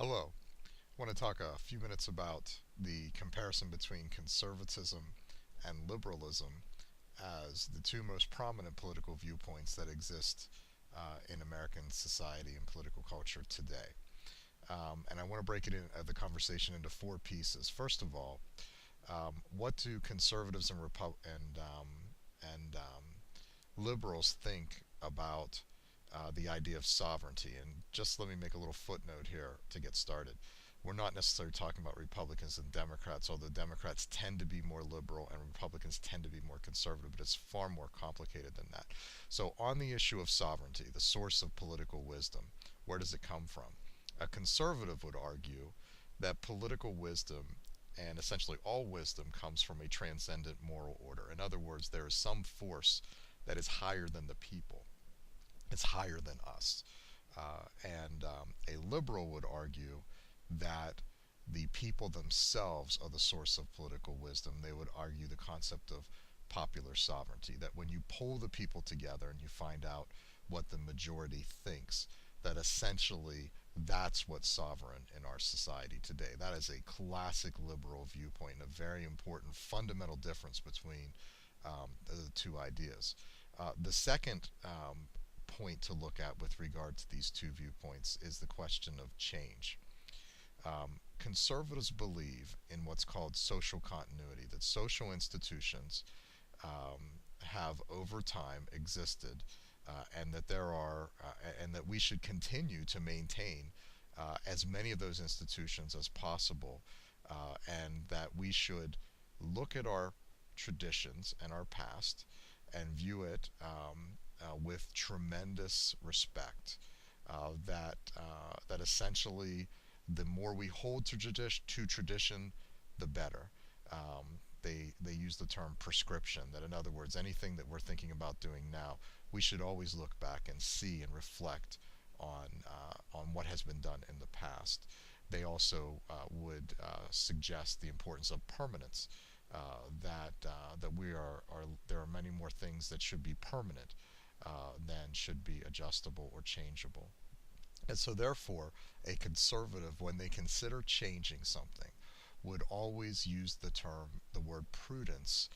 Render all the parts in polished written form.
Hello. I want to talk a few minutes about the comparison between conservatism and liberalism as the two most prominent political viewpoints that exist in American society and political culture today. And I want to break it in the conversation into four pieces. First of all, what do conservatives and liberals think about the idea of sovereignty? And just let me make a little footnote here to get started. We're not necessarily talking about Republicans and Democrats, although Democrats tend to be more liberal and Republicans tend to be more conservative, but it's far more complicated than that. So, on the issue of sovereignty, the source of political wisdom, where does it come from? A conservative would argue that political wisdom and essentially all wisdom comes from a transcendent moral order. In other words, there is some force that is higher than the people, it's higher than us. And a liberal would argue that the people themselves are the source of political wisdom. They would argue the concept of popular sovereignty, that when you pull the people together and you find out what the majority thinks, that essentially that's what's sovereign in our society today. That is a classic liberal viewpoint and a very important fundamental difference between the two ideas. The second point to look at with regard to these two viewpoints is the question of change. Conservatives believe in what's called social continuity, that social institutions have over time existed, and that and that we should continue to maintain as many of those institutions as possible, and that we should look at our traditions and our past and view it with tremendous respect. That essentially, the more we hold to tradition, the better. They use the term prescription. That, in other words, anything that we're thinking about doing now, we should always look back and see and reflect on what has been done in the past. They also would suggest the importance of permanence. That there are many more things that should be permanent than should be adjustable or changeable. And so, therefore, a conservative, when they consider changing something, would always use the word prudence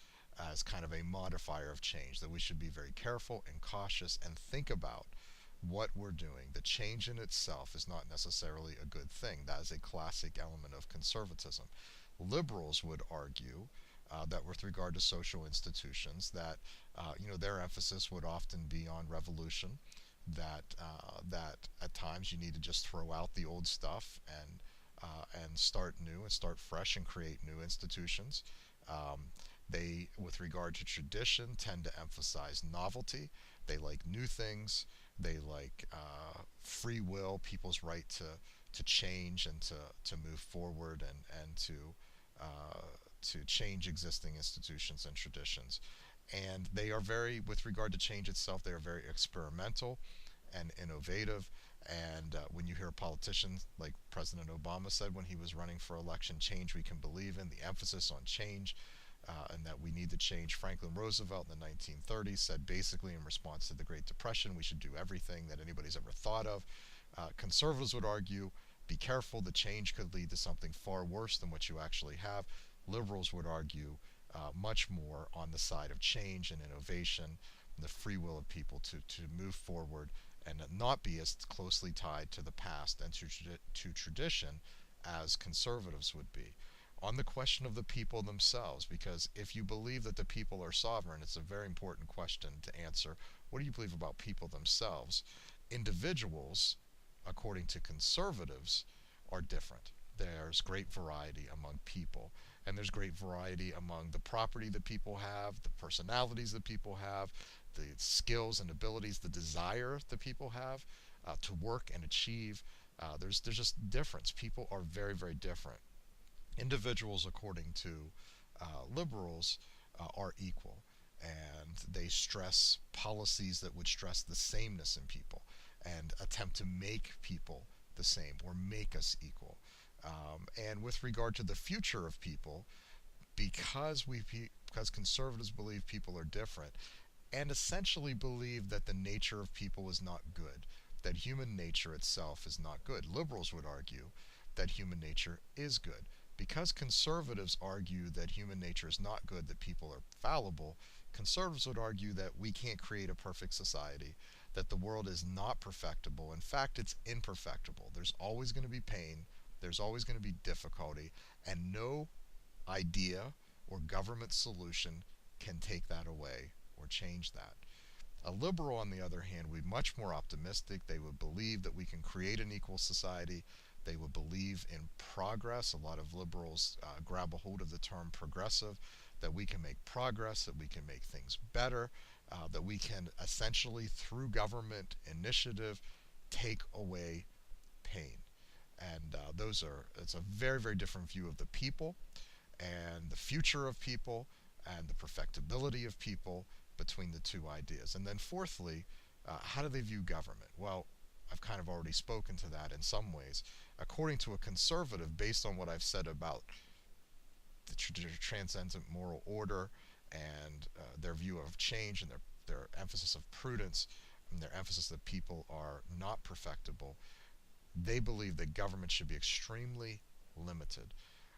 as kind of a modifier of change, that we should be very careful and cautious and think about what we're doing. The change in itself is not necessarily a good thing. That is a classic element of conservatism. Liberals would argue that with regard to social institutions, that their emphasis would often be on revolution, that at times you need to just throw out the old stuff and start new and start fresh and create new institutions. They, with regard to tradition, tend to emphasize novelty. They like new things. They like free will, people's right to change and to move forward and to change existing institutions and traditions. And they are very, with regard to change itself, they are very experimental and innovative. And when you hear politicians like President Obama said when he was running for election, change we can believe in, the emphasis on change, and that we need to change. Franklin Roosevelt in the 1930s said basically in response to the Great Depression, we should do everything that anybody's ever thought of. Conservatives would argue, be careful, the change could lead to something far worse than what you actually have. Liberals would argue much more on the side of change and innovation, and the free will of people to move forward and not be as closely tied to the past and to tradition as conservatives would be. On the question of the people themselves, because if you believe that the people are sovereign, it's a very important question to answer. What do you believe about people themselves? Individuals, according to conservatives, are different. There's great variety among people, and there's great variety among the property that people have, the personalities that people have, the skills and abilities, the desire that people have to work and achieve. There's just difference. People are very, very different. Individuals, according to liberals, are equal, and they stress policies that would stress the sameness in people and attempt to make people the same or make us equal. And with regard to the future of people, because conservatives believe people are different and essentially believe that the nature of people is not good, that human nature itself is not good. Liberals would argue that human nature is good. Because conservatives argue that human nature is not good, that people are fallible, conservatives would argue that we can't create a perfect society, that the world is not perfectible. In fact, it's imperfectible. There's always going to be pain, there's always going to be difficulty, and no idea or government solution can take that away or change that. A liberal, on the other hand, would be much more optimistic. They would believe that we can create an equal society. They would believe in progress. A lot of liberals grab a hold of the term progressive, that we can make progress, that we can make things better, that we can essentially, through government initiative, take away pain. And it's a very, very different view of the people and the future of people and the perfectibility of people between the two ideas. And then, fourthly, how do they view government? Well, I've kind of already spoken to that in some ways. According to a conservative, based on what I've said about the transcendent moral order and their view of change and their emphasis of prudence and their emphasis that people are not perfectible, they believe that government should be extremely limited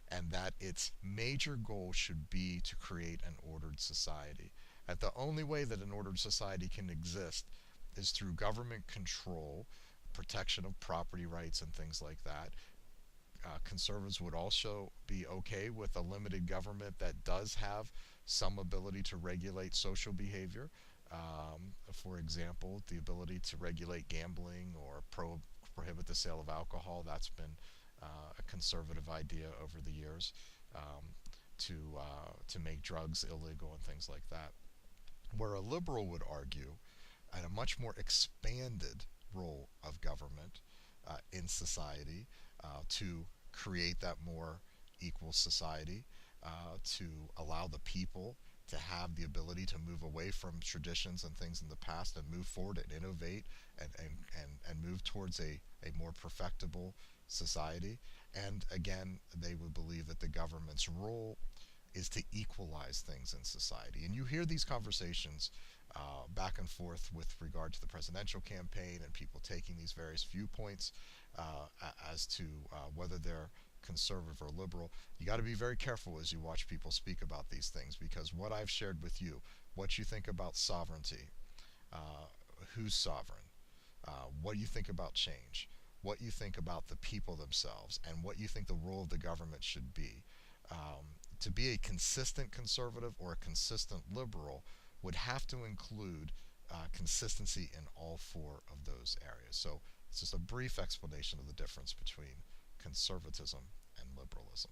and that its major goal should be to create an ordered society. That the only way that an ordered society can exist is through government control, protection of property rights, and things like that. Conservatives would also be okay with a limited government that does have some ability to regulate social behavior. For example, the ability to regulate gambling or prohibit the sale of alcohol. That's been a conservative idea over the years, to make drugs illegal and things like that. Where a liberal would argue at a much more expanded role of government in society, to create that more equal society, to allow the people to have the ability to move away from traditions and things in the past and move forward and innovate and move towards a more perfectible society. And again, they would believe that the government's role is to equalize things in society. And you hear these conversations back and forth with regard to the presidential campaign and people taking these various viewpoints as to whether they're conservative or liberal. You got to be very careful as you watch people speak about these things, because what I've shared with you, what you think about sovereignty, who's sovereign, what you think about change, what you think about the people themselves, and what you think the role of the government should be. To be a consistent conservative or a consistent liberal would have to include consistency in all four of those areas. So it's just a brief explanation of the difference between conservatism and liberalism.